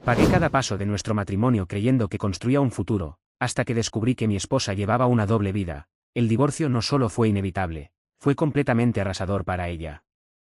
Pagué cada paso de nuestro matrimonio creyendo que construía un futuro, hasta que descubrí que mi esposa llevaba una doble vida. El divorcio no solo fue inevitable, fue completamente arrasador para ella.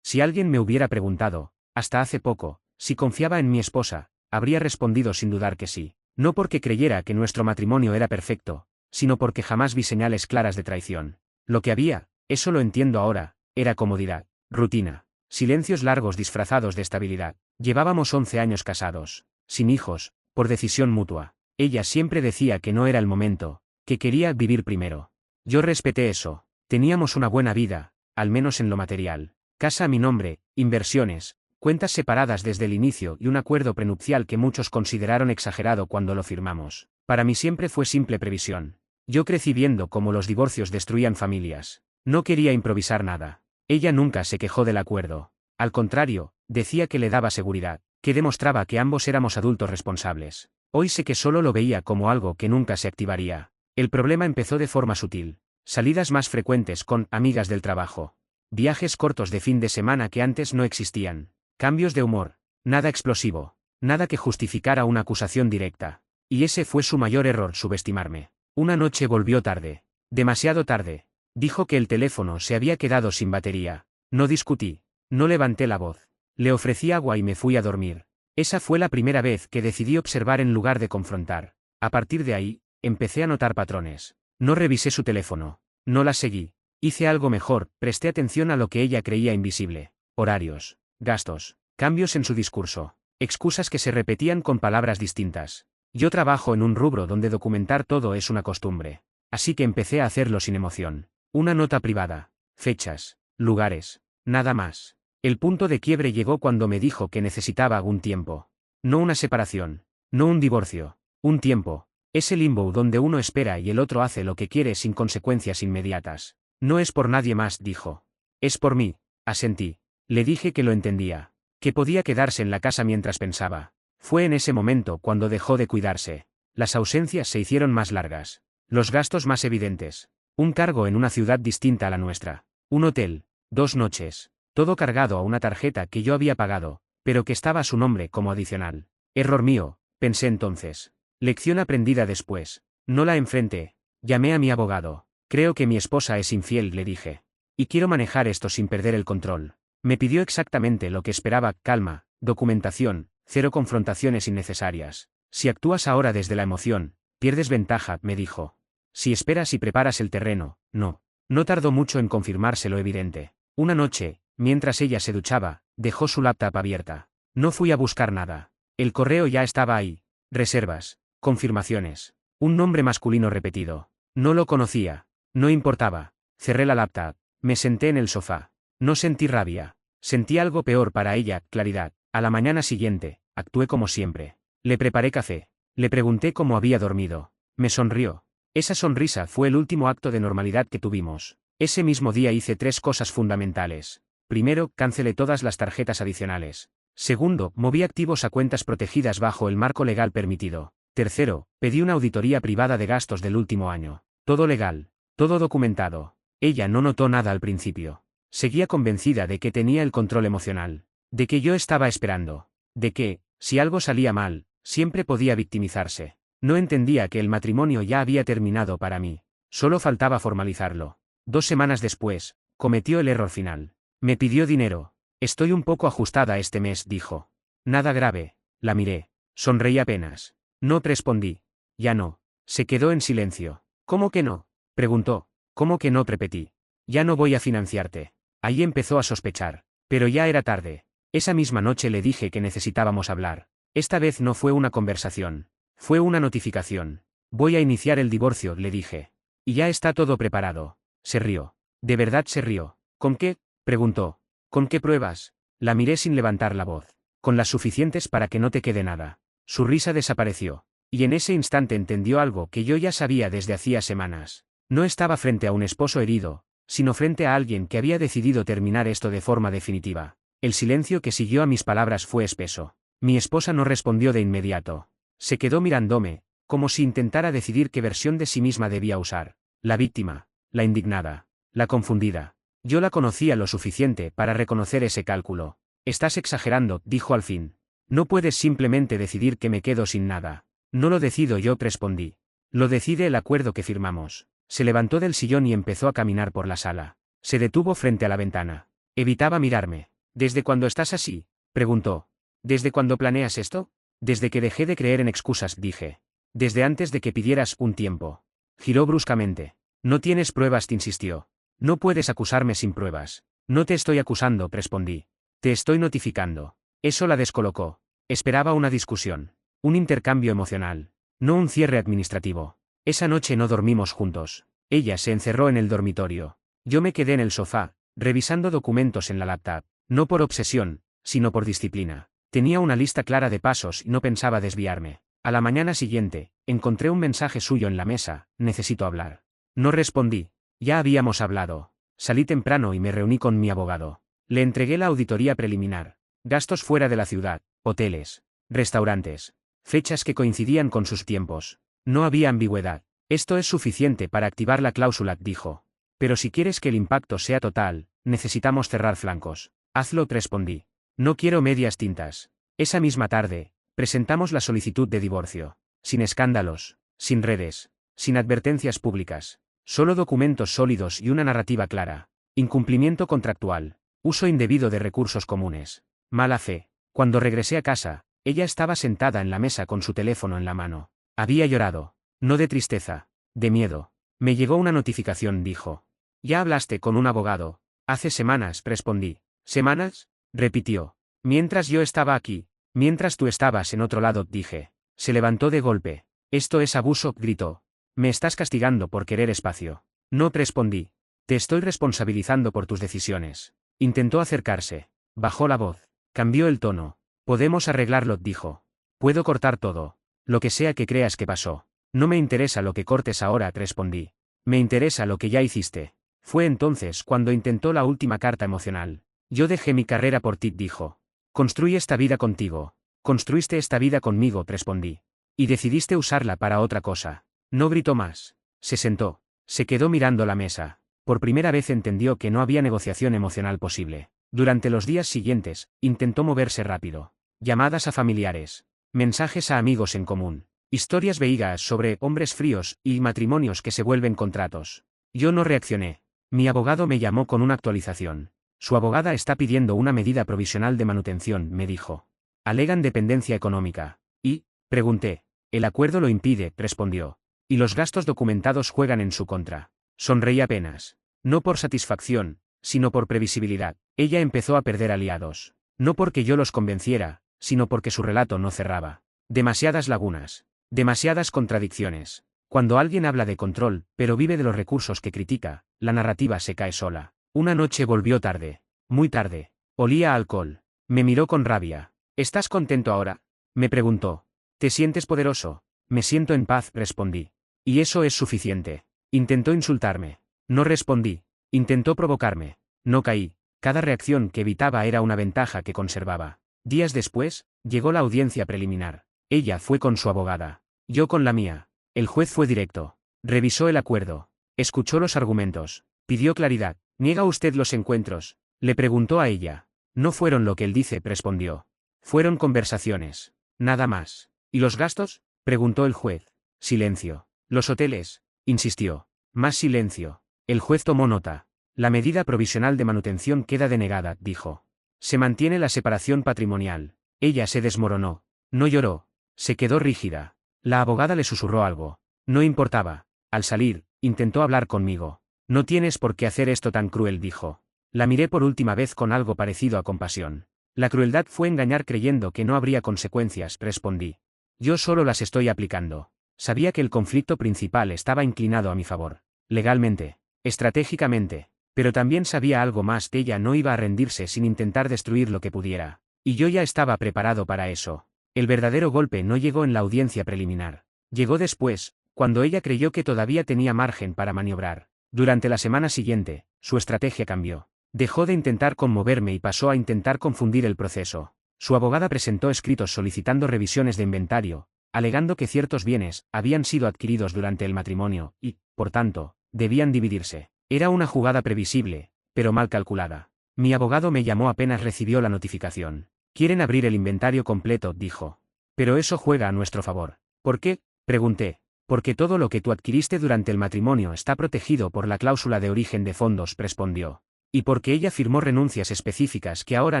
Si alguien me hubiera preguntado, hasta hace poco, si confiaba en mi esposa, habría respondido sin dudar que sí. No porque creyera que nuestro matrimonio era perfecto, sino porque jamás vi señales claras de traición. Lo que había, eso lo entiendo ahora, era comodidad, rutina, silencios largos disfrazados de estabilidad. Llevábamos 11 años casados, sin hijos, por decisión mutua. Ella siempre decía que no era el momento, que quería vivir primero. Yo respeté eso. Teníamos una buena vida, al menos en lo material. Casa a mi nombre, inversiones, cuentas separadas desde el inicio y un acuerdo prenupcial que muchos consideraron exagerado cuando lo firmamos. Para mí siempre fue simple previsión. Yo crecí viendo cómo los divorcios destruían familias. No quería improvisar nada. Ella nunca se quejó del acuerdo. Al contrario, decía que le daba seguridad, que demostraba que ambos éramos adultos responsables. Hoy sé que solo lo veía como algo que nunca se activaría. El problema empezó de forma sutil. Salidas más frecuentes con amigas del trabajo. Viajes cortos de fin de semana que antes no existían. Cambios de humor. Nada explosivo. Nada que justificara una acusación directa. Y ese fue su mayor error, subestimarme. Una noche volvió tarde. Demasiado tarde. Dijo que el teléfono se había quedado sin batería. No discutí. No levanté la voz. Le ofrecí agua y me fui a dormir. Esa fue la primera vez que decidí observar en lugar de confrontar. A partir de ahí, empecé a notar patrones. No revisé su teléfono. No la seguí. Hice algo mejor, presté atención a lo que ella creía invisible. Horarios, gastos, cambios en su discurso, excusas que se repetían con palabras distintas. Yo trabajo en un rubro donde documentar todo es una costumbre. Así que empecé a hacerlo sin emoción. Una nota privada, fechas, lugares, nada más. El punto de quiebre llegó cuando me dijo que necesitaba algún tiempo. No una separación, no un divorcio, un tiempo. Ese limbo donde uno espera y el otro hace lo que quiere sin consecuencias inmediatas. No es por nadie más, dijo. Es por mí, asentí. Le dije que lo entendía, que podía quedarse en la casa mientras pensaba. Fue en ese momento cuando dejó de cuidarse. Las ausencias se hicieron más largas, los gastos más evidentes. Un cargo en una ciudad distinta a la nuestra. Un hotel, 2 noches, todo cargado a una tarjeta que yo había pagado, pero que estaba a su nombre como adicional. Error mío, pensé entonces. Lección aprendida después. No la enfrenté. Llamé a mi abogado. Creo que mi esposa es infiel, le dije. Y quiero manejar esto sin perder el control. Me pidió exactamente lo que esperaba: calma, documentación, 0 confrontaciones innecesarias. Si actúas ahora desde la emoción, pierdes ventaja, me dijo. Si esperas y preparas el terreno, no. No tardó mucho en confirmarse lo evidente. Una noche, mientras ella se duchaba, dejó su laptop abierta. No fui a buscar nada. El correo ya estaba ahí. Reservas. Confirmaciones. Un nombre masculino repetido. No lo conocía. No importaba. Cerré la laptop. Me senté en el sofá. No sentí rabia. Sentí algo peor para ella, claridad. A la mañana siguiente, actué como siempre. Le preparé café. Le pregunté cómo había dormido. Me sonrió. Esa sonrisa fue el último acto de normalidad que tuvimos. Ese mismo día hice 3 cosas fundamentales. Primero, cancelé todas las tarjetas adicionales. Segundo, moví activos a cuentas protegidas bajo el marco legal permitido. Tercero, pedí una auditoría privada de gastos del último año. Todo legal, todo documentado. Ella no notó nada al principio. Seguía convencida de que tenía el control emocional, de que yo estaba esperando, de que, si algo salía mal, siempre podía victimizarse. No entendía que el matrimonio ya había terminado para mí. Solo faltaba formalizarlo. 2 semanas después, cometió el error final. Me pidió dinero. Estoy un poco ajustada este mes, dijo. Nada grave. La miré. Sonreí apenas. No respondí. Ya no. Se quedó en silencio. ¿Cómo que no?, preguntó. ¿Cómo que no?, repetí. Ya no voy a financiarte. Ahí empezó a sospechar. Pero ya era tarde. Esa misma noche le dije que necesitábamos hablar. Esta vez no fue una conversación. Fue una notificación. Voy a iniciar el divorcio, le dije. Y ya está todo preparado. Se rió. De verdad se rió. ¿Con qué?, preguntó. ¿Con qué pruebas? La miré sin levantar la voz. Con las suficientes para que no te quede nada. Su risa desapareció. Y en ese instante entendió algo que yo ya sabía desde hacía semanas. No estaba frente a un esposo herido, sino frente a alguien que había decidido terminar esto de forma definitiva. El silencio que siguió a mis palabras fue espeso. Mi esposa no respondió de inmediato. Se quedó mirándome, como si intentara decidir qué versión de sí misma debía usar. La víctima, la indignada, la confundida. Yo la conocía lo suficiente para reconocer ese cálculo. Estás exagerando, dijo al fin. No puedes simplemente decidir que me quedo sin nada. No lo decido yo, respondí. Lo decide el acuerdo que firmamos. Se levantó del sillón y empezó a caminar por la sala. Se detuvo frente a la ventana. Evitaba mirarme. ¿Desde cuándo estás así?, preguntó. ¿Desde cuándo planeas esto? Desde que dejé de creer en excusas, dije. Desde antes de que pidieras un tiempo. Giró bruscamente. No tienes pruebas, te insistió. No puedes acusarme sin pruebas. No te estoy acusando, respondí. Te estoy notificando. Eso la descolocó. Esperaba una discusión. Un intercambio emocional. No un cierre administrativo. Esa noche no dormimos juntos. Ella se encerró en el dormitorio. Yo me quedé en el sofá, revisando documentos en la laptop. No por obsesión, sino por disciplina. Tenía una lista clara de pasos y no pensaba desviarme. A la mañana siguiente, encontré un mensaje suyo en la mesa: necesito hablar. No respondí. Ya habíamos hablado. Salí temprano y me reuní con mi abogado. Le entregué la auditoría preliminar. Gastos fuera de la ciudad, hoteles, restaurantes. Fechas que coincidían con sus tiempos. No había ambigüedad. Esto es suficiente para activar la cláusula, dijo. Pero si quieres que el impacto sea total, necesitamos cerrar flancos. Hazlo, respondí. No quiero medias tintas. Esa misma tarde, presentamos la solicitud de divorcio. Sin escándalos, sin redes, sin advertencias públicas. Solo documentos sólidos y una narrativa clara. Incumplimiento contractual. Uso indebido de recursos comunes. Mala fe. Cuando regresé a casa, ella estaba sentada en la mesa con su teléfono en la mano. Había llorado. No de tristeza, de miedo. Me llegó una notificación, dijo. ¿Ya hablaste con un abogado? Hace semanas, respondí. ¿Semanas?, repitió. Mientras yo estaba aquí, mientras tú estabas en otro lado, dije. Se levantó de golpe. Esto es abuso, gritó. Me estás castigando por querer espacio. No, respondí. Te estoy responsabilizando por tus decisiones. Intentó acercarse. Bajó la voz. Cambió el tono. Podemos arreglarlo, dijo. Puedo cortar todo. Lo que sea que creas que pasó. No me interesa lo que cortes ahora, respondí. Me interesa lo que ya hiciste. Fue entonces cuando intentó la última carta emocional. Yo dejé mi carrera por ti, dijo. Construí esta vida contigo. Construiste esta vida conmigo, respondí. Y decidiste usarla para otra cosa. No gritó más. Se sentó. Se quedó mirando la mesa. Por primera vez entendió que no había negociación emocional posible. Durante los días siguientes, intentó moverse rápido. Llamadas a familiares. Mensajes a amigos en común. Historias veígas sobre hombres fríos y matrimonios que se vuelven contratos. Yo no reaccioné. Mi abogado me llamó con una actualización. Su abogada está pidiendo una medida provisional de manutención, me dijo. Alegan dependencia económica. ¿Y? Pregunté. El acuerdo lo impide, respondió. Y los gastos documentados juegan en su contra. Sonreí apenas. No por satisfacción, sino por previsibilidad. Ella empezó a perder aliados. No porque yo los convenciera, sino porque su relato no cerraba. Demasiadas lagunas. Demasiadas contradicciones. Cuando alguien habla de control, pero vive de los recursos que critica, la narrativa se cae sola. Una noche volvió tarde. Muy tarde. Olía a alcohol. Me miró con rabia. ¿Estás contento ahora?, me preguntó. ¿Te sientes poderoso? Me siento en paz, respondí. Y eso es suficiente. Intentó insultarme. No respondí. Intentó provocarme. No caí. Cada reacción que evitaba era una ventaja que conservaba. Días después, llegó la audiencia preliminar. Ella fue con su abogada. Yo con la mía. El juez fue directo. Revisó el acuerdo. Escuchó los argumentos. Pidió claridad. ¿Niega usted los encuentros?, le preguntó a ella. No fueron lo que él dice, respondió. Fueron conversaciones. Nada más. ¿Y los gastos?, preguntó el juez. Silencio. ¿Los hoteles?, insistió. Más silencio. El juez tomó nota. La medida provisional de manutención queda denegada, dijo. Se mantiene la separación patrimonial. Ella se desmoronó. No lloró. Se quedó rígida. La abogada le susurró algo. No importaba. Al salir, intentó hablar conmigo. No tienes por qué hacer esto tan cruel, dijo. La miré por última vez con algo parecido a compasión. La crueldad fue engañar creyendo que no habría consecuencias, respondí. Yo solo las estoy aplicando. Sabía que el conflicto principal estaba inclinado a mi favor. Legalmente. Estratégicamente. Pero también sabía algo más, que ella no iba a rendirse sin intentar destruir lo que pudiera. Y yo ya estaba preparado para eso. El verdadero golpe no llegó en la audiencia preliminar. Llegó después, cuando ella creyó que todavía tenía margen para maniobrar. Durante la semana siguiente, su estrategia cambió. Dejó de intentar conmoverme y pasó a intentar confundir el proceso. Su abogada presentó escritos solicitando revisiones de inventario, alegando que ciertos bienes habían sido adquiridos durante el matrimonio y, por tanto, debían dividirse. Era una jugada previsible, pero mal calculada. Mi abogado me llamó apenas recibió la notificación. Quieren abrir el inventario completo, dijo. Pero eso juega a nuestro favor. ¿Por qué? Pregunté. Porque todo lo que tú adquiriste durante el matrimonio está protegido por la cláusula de origen de fondos, respondió. Y porque ella firmó renuncias específicas que ahora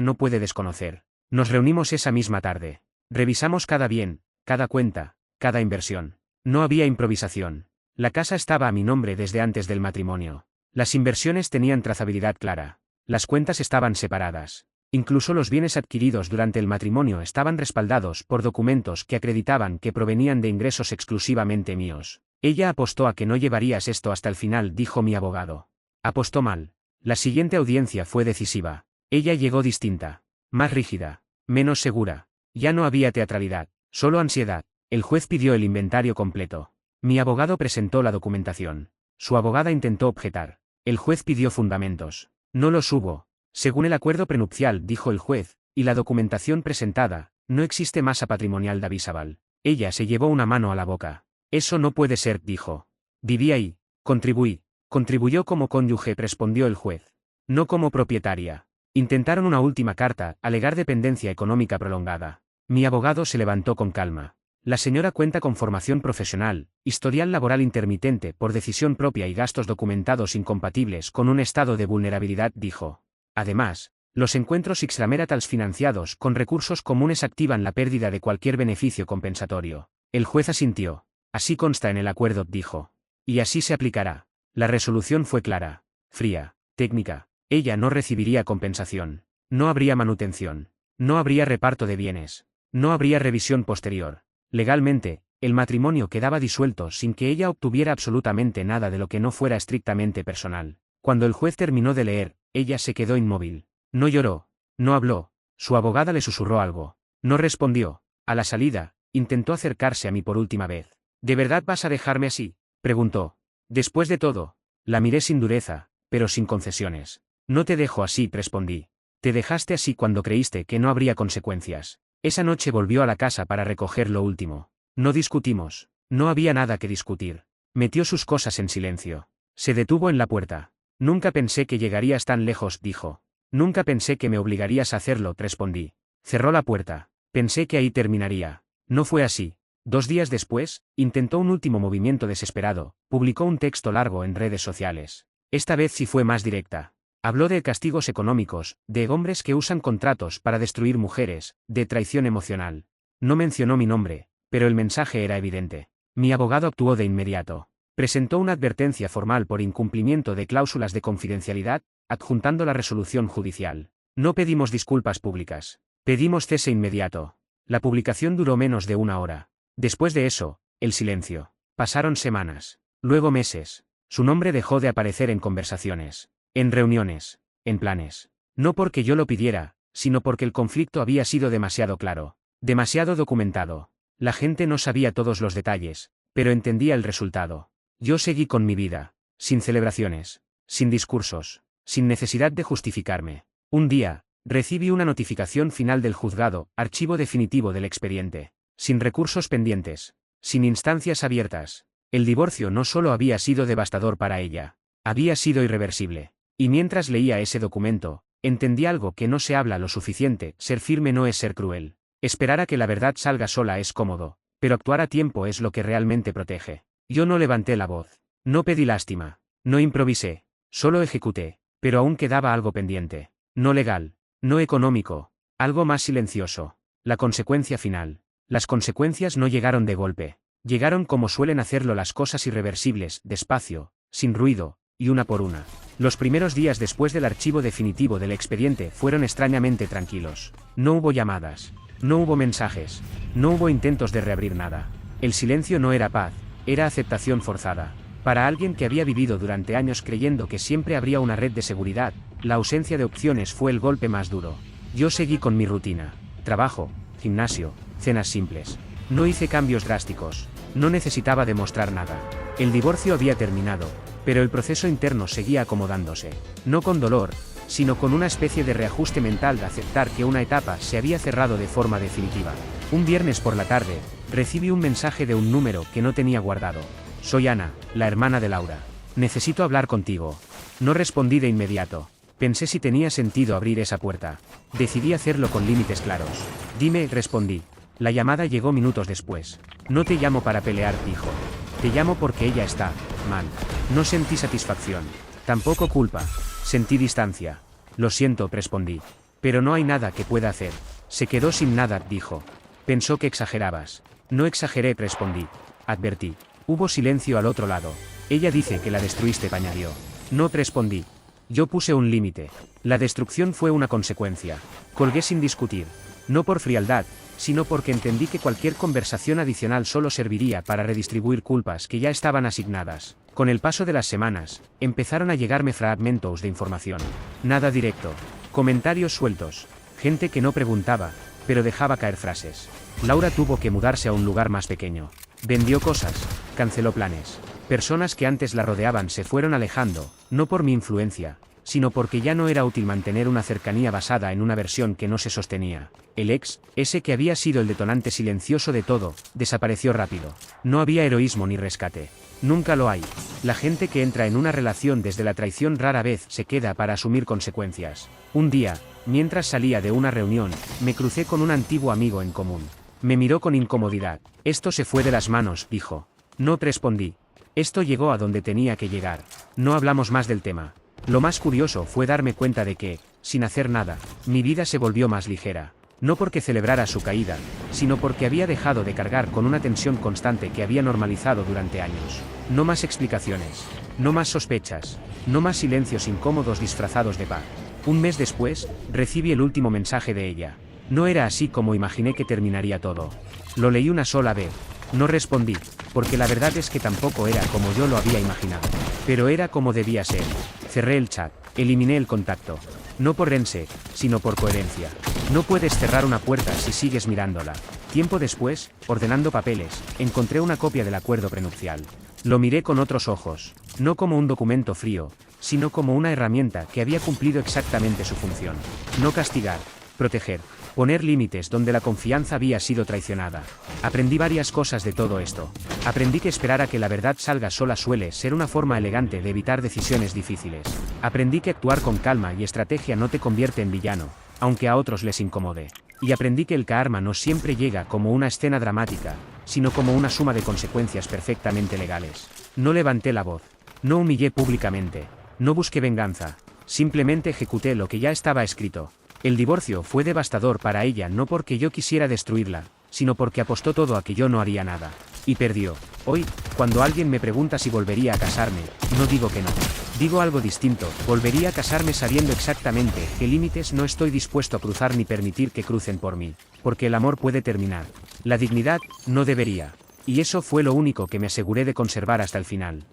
no puede desconocer. Nos reunimos esa misma tarde. Revisamos cada bien, cada cuenta, cada inversión. No había improvisación. La casa estaba a mi nombre desde antes del matrimonio. Las inversiones tenían trazabilidad clara. Las cuentas estaban separadas. Incluso los bienes adquiridos durante el matrimonio estaban respaldados por documentos que acreditaban que provenían de ingresos exclusivamente míos. Ella apostó a que no llevarías esto hasta el final, dijo mi abogado. Apostó mal. La siguiente audiencia fue decisiva. Ella llegó distinta, más rígida, menos segura. Ya no había teatralidad, solo ansiedad. El juez pidió el inventario completo. Mi abogado presentó la documentación. Su abogada intentó objetar. El juez pidió fundamentos. No los hubo. Según el acuerdo prenupcial, dijo el juez, y la documentación presentada, no existe masa patrimonial Davisabal. Ella se llevó una mano a la boca. Eso no puede ser, dijo. Viví ahí. Contribuí. Contribuyó como cónyuge, respondió el juez. No como propietaria. Intentaron una última carta, alegar dependencia económica prolongada. Mi abogado se levantó con calma. La señora cuenta con formación profesional, historial laboral intermitente por decisión propia y gastos documentados incompatibles con un estado de vulnerabilidad, dijo. Además, los encuentros extramaritales financiados con recursos comunes activan la pérdida de cualquier beneficio compensatorio. El juez asintió. Así consta en el acuerdo, dijo. Y así se aplicará. La resolución fue clara, fría, técnica. Ella no recibiría compensación. No habría manutención. No habría reparto de bienes. No habría revisión posterior. Legalmente, el matrimonio quedaba disuelto sin que ella obtuviera absolutamente nada de lo que no fuera estrictamente personal. Cuando el juez terminó de leer, ella se quedó inmóvil. No lloró. No habló. Su abogada le susurró algo. No respondió. A la salida, intentó acercarse a mí por última vez. ¿De verdad vas a dejarme así?, preguntó. Después de todo. La miré sin dureza, pero sin concesiones. No te dejo así, respondí. Te dejaste así cuando creíste que no habría consecuencias. Esa noche volvió a la casa para recoger lo último. No discutimos. No había nada que discutir. Metió sus cosas en silencio. Se detuvo en la puerta. Nunca pensé que llegarías tan lejos, dijo. Nunca pensé que me obligarías a hacerlo, respondí. Cerró la puerta. Pensé que ahí terminaría. No fue así. 2 días después, intentó un último movimiento desesperado, publicó un texto largo en redes sociales. Esta vez sí fue más directa. Habló de castigos económicos, de hombres que usan contratos para destruir mujeres, de traición emocional. No mencionó mi nombre, pero el mensaje era evidente. Mi abogado actuó de inmediato. Presentó una advertencia formal por incumplimiento de cláusulas de confidencialidad, adjuntando la resolución judicial. No pedimos disculpas públicas. Pedimos cese inmediato. La publicación duró menos de 1 hora. Después de eso, el silencio. Pasaron semanas. Luego meses. Su nombre dejó de aparecer en conversaciones. En reuniones. En planes. No porque yo lo pidiera, sino porque el conflicto había sido demasiado claro. Demasiado documentado. La gente no sabía todos los detalles, pero entendía el resultado. Yo seguí con mi vida. Sin celebraciones. Sin discursos. Sin necesidad de justificarme. Un día, recibí una notificación final del juzgado, archivo definitivo del expediente. Sin recursos pendientes. Sin instancias abiertas. El divorcio no solo había sido devastador para ella. Había sido irreversible. Y mientras leía ese documento, entendí algo que no se habla lo suficiente: ser firme no es ser cruel. Esperar a que la verdad salga sola es cómodo, pero actuar a tiempo es lo que realmente protege. Yo no levanté la voz. No pedí lástima. No improvisé. Solo ejecuté. Pero aún quedaba algo pendiente. No legal. No económico. Algo más silencioso. La consecuencia final. Las consecuencias no llegaron de golpe. Llegaron como suelen hacerlo las cosas irreversibles, despacio, sin ruido, y una por una. Los primeros días después del archivo definitivo del expediente fueron extrañamente tranquilos. No hubo llamadas. No hubo mensajes. No hubo intentos de reabrir nada. El silencio no era paz, era aceptación forzada. Para alguien que había vivido durante años creyendo que siempre habría una red de seguridad, la ausencia de opciones fue el golpe más duro. Yo seguí con mi rutina. Trabajo, gimnasio, cenas simples. No hice cambios drásticos. No necesitaba demostrar nada. El divorcio había terminado, pero el proceso interno seguía acomodándose. No con dolor, sino con una especie de reajuste mental de aceptar que una etapa se había cerrado de forma definitiva. Un viernes por la tarde, recibí un mensaje de un número que no tenía guardado. Soy Ana, la hermana de Laura. Necesito hablar contigo. No respondí de inmediato. Pensé si tenía sentido abrir esa puerta. Decidí hacerlo con límites claros. Dime, respondí. La llamada llegó minutos después. No te llamo para pelear, dijo. Te llamo porque ella está mal. No sentí satisfacción. Tampoco culpa. Sentí distancia. Lo siento, respondí. Pero no hay nada que pueda hacer. Se quedó sin nada, dijo. Pensó que exagerabas. No exageré, respondí. Advertí. Hubo silencio al otro lado. Ella dice que la destruiste, añadió. No, respondí. Yo puse un límite. La destrucción fue una consecuencia. Colgué sin discutir. No por frialdad, sino porque entendí que cualquier conversación adicional solo serviría para redistribuir culpas que ya estaban asignadas. Con el paso de las semanas, empezaron a llegarme fragmentos de información. Nada directo. Comentarios sueltos. Gente que no preguntaba, pero dejaba caer frases. Laura tuvo que mudarse a un lugar más pequeño. Vendió cosas, canceló planes. Personas que antes la rodeaban se fueron alejando, no por mi influencia, sino porque ya no era útil mantener una cercanía basada en una versión que no se sostenía. El ex, ese que había sido el detonante silencioso de todo, desapareció rápido. No había heroísmo ni rescate. Nunca lo hay. La gente que entra en una relación desde la traición rara vez se queda para asumir consecuencias. Un día, mientras salía de una reunión, me crucé con un antiguo amigo en común. Me miró con incomodidad. Esto se fue de las manos, dijo. No, respondí. Esto llegó a donde tenía que llegar. No hablamos más del tema. Lo más curioso fue darme cuenta de que, sin hacer nada, mi vida se volvió más ligera. No porque celebrara su caída, sino porque había dejado de cargar con una tensión constante que había normalizado durante años. No más explicaciones. No más sospechas. No más silencios incómodos disfrazados de paz. Un mes después, recibí el último mensaje de ella. No era así como imaginé que terminaría todo. Lo leí una sola vez. No respondí, porque la verdad es que tampoco era como yo lo había imaginado. Pero era como debía ser. Cerré el chat, eliminé el contacto. No por rense, sino por coherencia. No puedes cerrar una puerta si sigues mirándola. Tiempo después, ordenando papeles, encontré una copia del acuerdo prenupcial. Lo miré con otros ojos, no como un documento frío, sino como una herramienta que había cumplido exactamente su función. No castigar, proteger. Poner límites donde la confianza había sido traicionada. Aprendí varias cosas de todo esto. Aprendí que esperar a que la verdad salga sola suele ser una forma elegante de evitar decisiones difíciles. Aprendí que actuar con calma y estrategia no te convierte en villano, aunque a otros les incomode. Y aprendí que el karma no siempre llega como una escena dramática, sino como una suma de consecuencias perfectamente legales. No levanté la voz. No humillé públicamente. No busqué venganza. Simplemente ejecuté lo que ya estaba escrito. El divorcio fue devastador para ella no porque yo quisiera destruirla, sino porque apostó todo a que yo no haría nada. Y perdió. Hoy, cuando alguien me pregunta si volvería a casarme, no digo que no. Digo algo distinto, volvería a casarme sabiendo exactamente qué límites no estoy dispuesto a cruzar ni permitir que crucen por mí. Porque el amor puede terminar. La dignidad, no debería. Y eso fue lo único que me aseguré de conservar hasta el final.